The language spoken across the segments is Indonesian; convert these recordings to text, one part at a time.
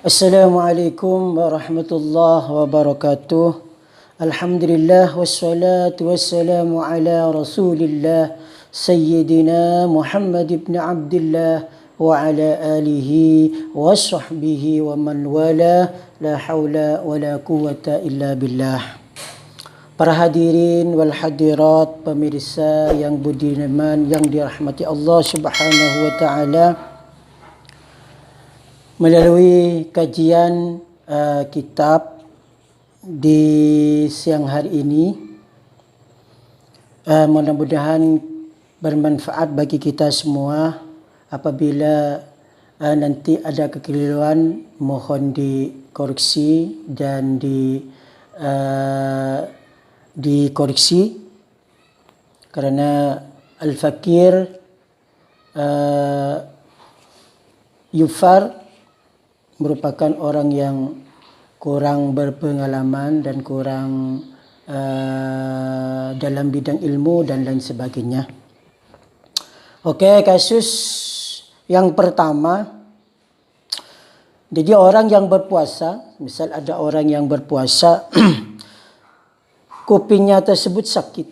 Assalamualaikum warahmatullahi wabarakatuh. Alhamdulillah wassalatu wassalamu ala Rasulillah Sayyidina Muhammad ibn Abdullah wa ala alihi wa sahbihi wa man wala la haula wa la quwata illa billah. Para hadirin wal hadirat, pemirsa yang budiman yang dirahmati Allah Subhanahu wa taala. Melalui kajian kitab di siang hari ini, mudah-mudahan bermanfaat bagi kita semua. Apabila nanti ada kekeliruan, mohon dikoreksi dan dikoreksi, karena al-fakir yufar merupakan orang yang kurang berpengalaman dan kurang dalam bidang ilmu dan lain sebagainya. Oke, kasus yang pertama. Jadi orang yang berpuasa, misal ada orang yang berpuasa kupingnya tersebut sakit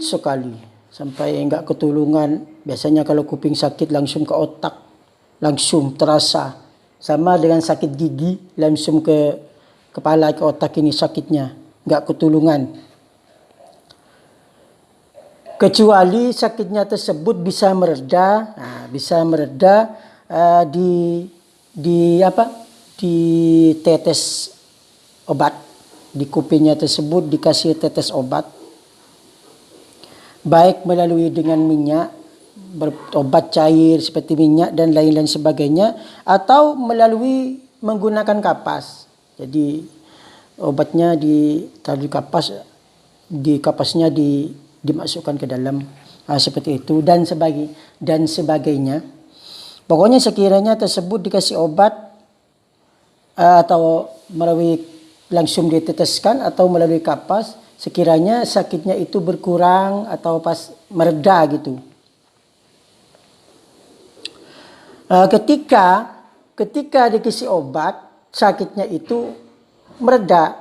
sekali sampai enggak ketulungan. Biasanya kalau kuping sakit langsung ke otak, langsung terasa, sama dengan sakit gigi langsung ke kepala, ke otak, ini sakitnya enggak ketulungan. Kecuali sakitnya tersebut bisa mereda, di tetes obat, di kupingnya tersebut dikasih tetes obat, baik melalui dengan minyak, berobat cair seperti minyak dan lain-lain sebagainya, atau melalui menggunakan kapas. Jadi obatnya ditaruh di kapas, kapasnya dimasukkan ke dalam, seperti itu dan sebagainya. Pokoknya sekiranya tersebut dikasih obat atau melalui langsung diteteskan atau melalui kapas, sekiranya sakitnya itu berkurang atau pas mereda gitu. Ketika dikasih obat, sakitnya itu mereda,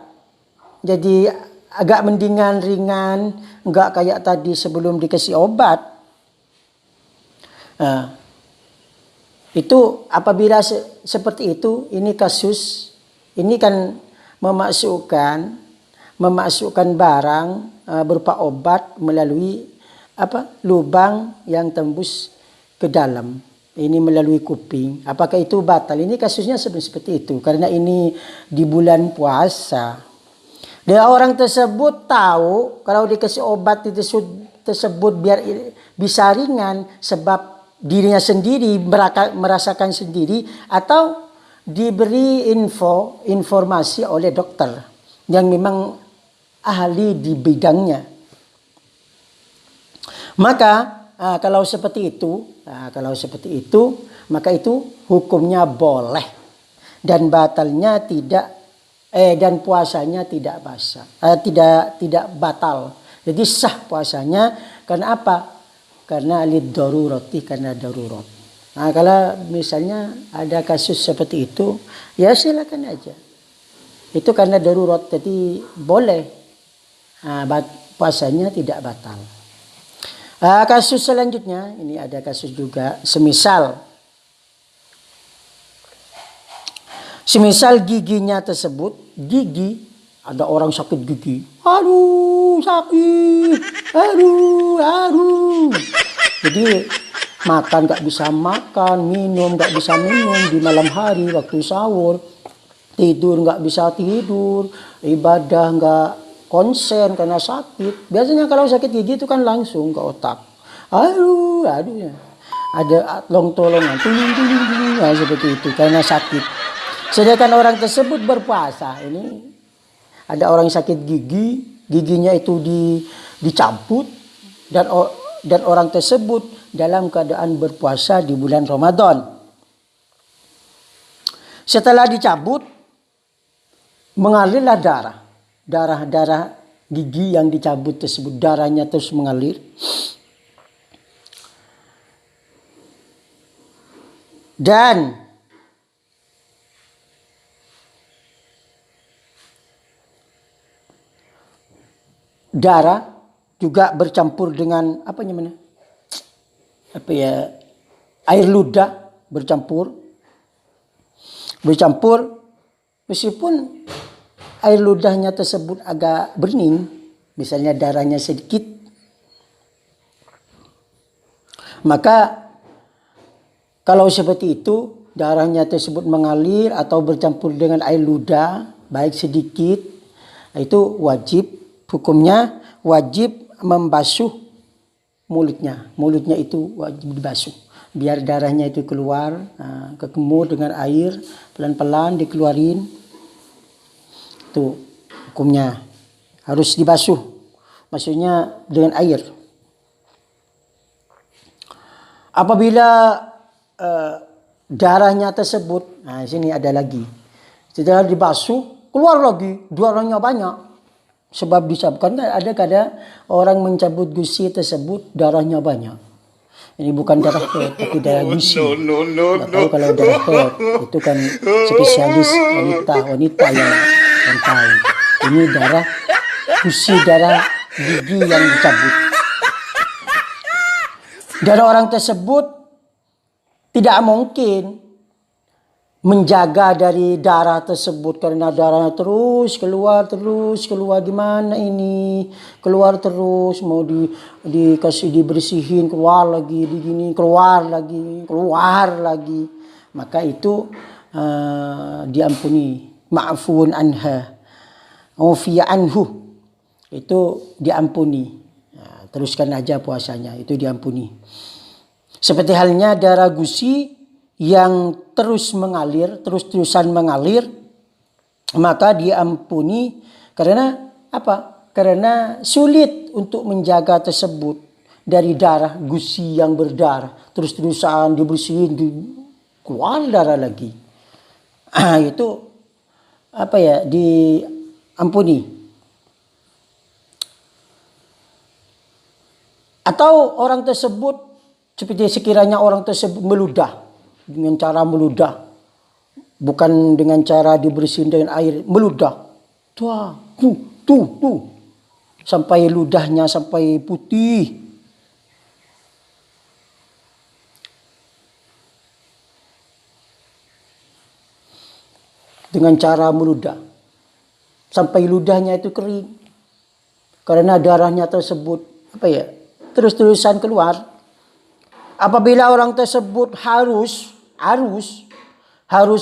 jadi agak mendingan, ringan, enggak kayak tadi sebelum dikasih obat. Itu apabila seperti itu, ini kasus, ini kan memasukkan barang berupa obat melalui lubang yang tembus ke dalam. Ini melalui kuping. Apakah itu batal? Ini kasusnya seperti itu. Karena ini di bulan puasa. Dan orang tersebut tahu kalau dikasih obat tersebut biar bisa ringan, sebab dirinya sendiri merasakan sendiri, atau diberi informasi oleh dokter yang memang ahli di bidangnya. Maka kalau seperti itu, maka itu hukumnya boleh dan batalnya dan puasanya tidak batal. Jadi sah puasanya. Karena apa? Karena liddarurati, karena darurat. Kalau misalnya ada kasus seperti itu, ya silakan aja. Itu karena darurat, jadi boleh. Puasanya tidak batal. Kasus selanjutnya, ini ada kasus juga, semisal giginya tersebut, ada orang sakit gigi, aduh sakit, aduh, jadi makan nggak bisa makan, minum nggak bisa minum di malam hari waktu sahur, tidur nggak bisa tidur, ibadah nggak konsen karena sakit. Biasanya kalau sakit gigi itu kan langsung ke otak. Aduh ya. Ada tolongan, seperti itu karena sakit. Sedangkan orang tersebut berpuasa, ini ada orang sakit giginya itu dicabut dan orang tersebut dalam keadaan berpuasa di bulan Ramadan. Setelah dicabut, mengalirlah darah gigi yang dicabut tersebut, darahnya terus mengalir. Dan darah juga bercampur dengan apa namanya? Air ludah bercampur meskipun air ludahnya tersebut agak bening, misalnya darahnya sedikit, maka kalau seperti itu darahnya tersebut mengalir atau bercampur dengan air ludah baik sedikit, itu hukumnya wajib membasuh mulutnya itu wajib dibasuh biar darahnya itu keluar, kekemur dengan air, pelan-pelan dikeluarin. Itu hukumnya harus dibasuh, maksudnya dengan air. Apabila darahnya tersebut, sini ada lagi, setelah dibasuh keluar lagi darahnya banyak, sebab disebabkan ada kadang orang mencabut gusi tersebut darahnya banyak. Ini bukan darah head, tapi darah gusi. Nggak tahu kalau darah head itu kan spesialis wanita yang tahu. Ini darah gusi, darah gigi yang dicabut. Darah orang tersebut tidak mungkin menjaga dari darah tersebut, karena darahnya terus keluar gimana ini, keluar terus, mau dikasih dibersihin, keluar lagi, keluar lagi, maka itu diampuni, ma'fun anha, ufiya anhu, itu diampuni. Teruskan aja puasanya, itu diampuni. Seperti halnya darah gusi yang terus-terusan mengalir, maka diampuni karena apa? Karena sulit untuk menjaga tersebut dari darah gusi yang berdarah, terus-terusan dibersihin, keluar darah lagi. Itu diampuni. Atau orang tersebut, seperti sekiranya orang tersebut meludah, dengan cara meludah, bukan dengan cara dibersihin dengan air, meludah, tuh, sampai ludahnya sampai putih. Dengan cara meludah, sampai ludahnya itu kering, karena darahnya tersebut terus-terusan keluar. Apabila orang tersebut harus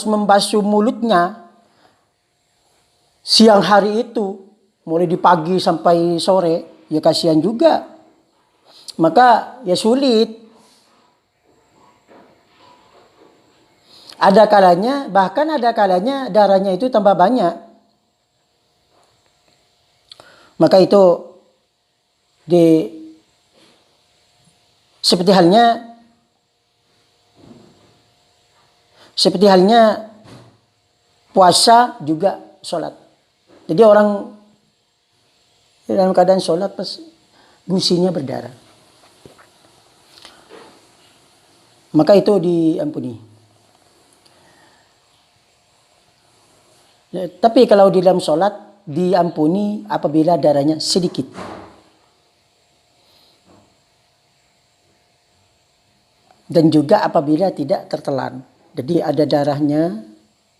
membasuh mulutnya siang hari itu, mulai di pagi sampai sore, ya kasihan juga. Maka ya sulit. Bahkan ada kalanya darahnya itu tambah banyak. Maka itu seperti halnya puasa juga sholat. Jadi orang dalam keadaan sholat pas gusinya berdarah, maka itu diampuni. Tapi kalau di dalam sholat diampuni apabila darahnya sedikit. Dan juga apabila tidak tertelan. Jadi ada darahnya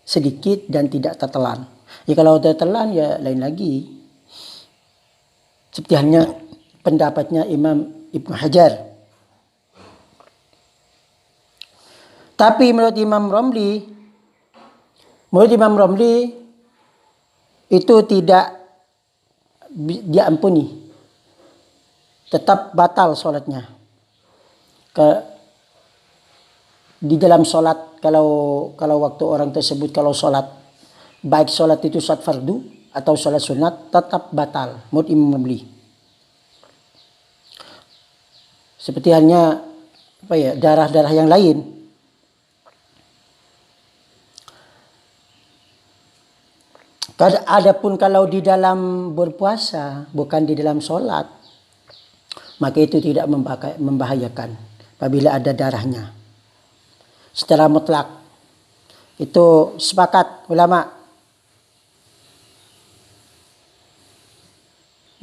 sedikit dan tidak tertelan. Ya kalau tertelan ya lain lagi. Seperti halnya pendapatnya Imam Ibnu Hajar. Tapi menurut Imam Romli itu tidak diampuni. Tetap batal sholatnya. Di dalam sholat, kalau waktu orang tersebut kalau sholat, baik sholat itu sholat fardu atau sholat sunat, tetap batal menurut Imam Romli. Seperti halnya darah-darah yang lain. Adapun kalau di dalam berpuasa, bukan di dalam sholat, maka itu tidak membahayakan apabila ada darahnya. Secara mutlak itu sepakat ulama.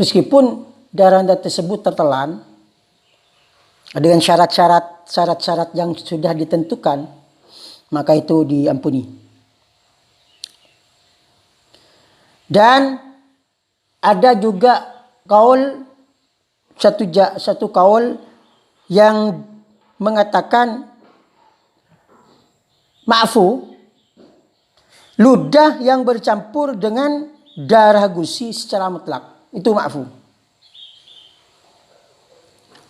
Meskipun darah Anda tersebut tertelan dengan syarat-syarat yang sudah ditentukan, maka itu diampuni. Dan ada juga satu kaul yang mengatakan ma'fu, ludah yang bercampur dengan darah gusi secara mutlak, itu ma'fu.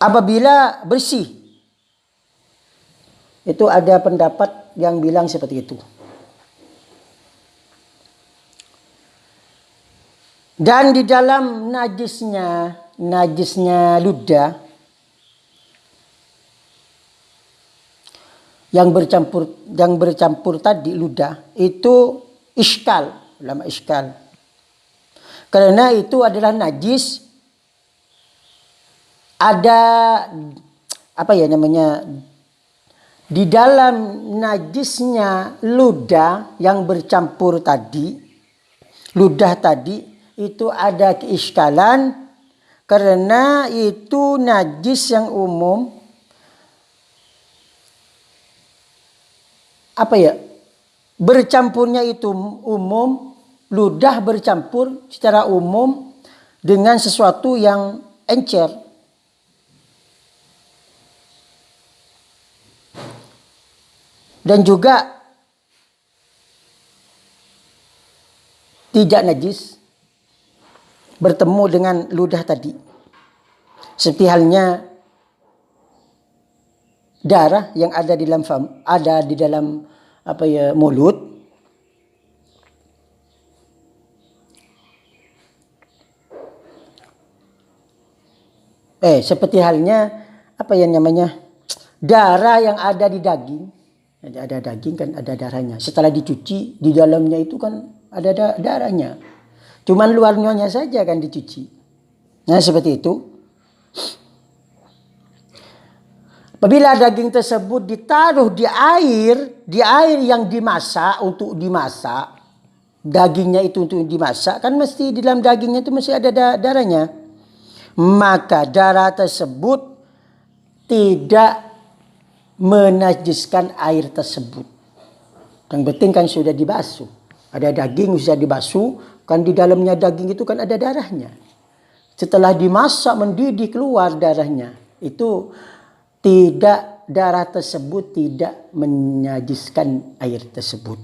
Apabila bersih, itu ada pendapat yang bilang seperti itu. Dan di dalam najisnya ludah yang bercampur tadi ludah itu ulama iskal. Karena itu adalah najis, ada di dalam najisnya ludah yang bercampur tadi, ludah tadi itu ada keiskalan karena itu najis yang umum, bercampurnya itu umum, ludah bercampur secara umum dengan sesuatu yang encer. Dan juga tidak najis bertemu dengan ludah tadi. Seperti halnya darah yang ada di dalam mulut. Seperti halnya darah yang ada di daging. Ada daging kan ada darahnya. Setelah dicuci di dalamnya itu kan ada darahnya. Cuman luarnya saja kan dicuci. Nah seperti itu. Apabila daging tersebut ditaruh di air yang dimasak, dagingnya itu untuk dimasak, kan mesti di dalam dagingnya itu mesti ada darahnya. Maka darah tersebut tidak menajiskan air tersebut. Yang penting kan sudah dibasuh. Ada daging sudah dibasuh, kan di dalamnya daging itu kan ada darahnya. Setelah dimasak mendidih keluar darahnya. Itu darah tersebut tidak menajiskan air tersebut.